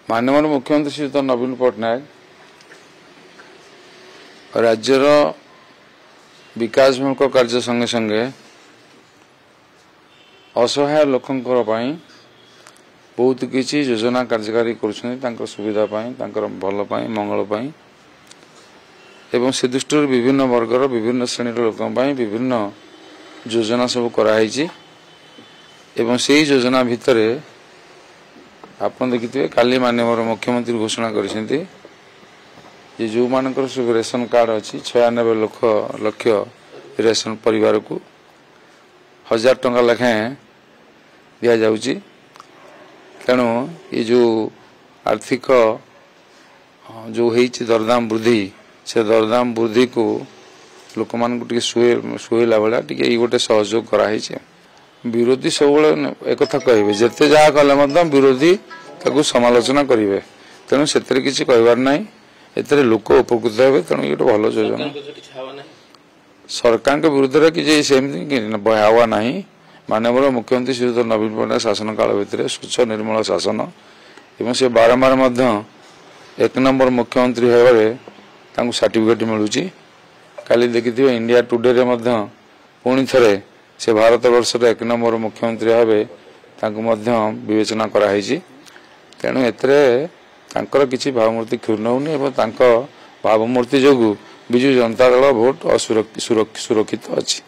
माननीय मुख्यमंत्री श्रीयुत नवीन पट्टनायक राज्यर विकासमूलक कार्य संगे संगे असहाय लोकंकर बहुत किसी योजना कार्यकारी कर सुविधा भल मंगल एवं से दृष्टि विभिन्न वर्गर विभिन्न श्रेणी लोक विभिन्न योजना सब कराई एवं से योजना भितर आप देखिए काली माननीय मुख्यमंत्री घोषणा करिसेंती जे जो मानकर सब रेशन कार्ड अच्छी 96 लक्ष रेशन परिवार को 1000 टंका लेखाएं दि जाउची। तेणु ये जो आर्थिक जो होती दरदाम वृद्धि से दरदाम वृद्धि को लोक मान शुएला भाया टे गोटे सहयोग कराई। विरोधी सब एक कहे जिते जहाँ कले विरोधी समालोचना करेंगे तेणु से किसी कहबार ना एते लोक उपकृत हे तेणु ये भल योजना सरकार के विरुद्ध किसी सेमती हवा ना। माननीय मुख्यमंत्री श्रीयुत नवीन पट्टनायक शासन काल भितर स्वच्छ निर्मल शासन एवं से बारंबार 1 नंबर मुख्यमंत्री होगा सर्टिफिकेट मिलूँ। काली देखि इंडिया टुडे रे पुणी थे से भारत वर्ष 1 नंबर मुख्यमंत्री भाव विवेचना कराई। तेणु एतर किसी भावमूर्ति क्षुण्ण होनी भावमूर्ति जो विजु जनता दल भोट सुरक्षित अच्छी।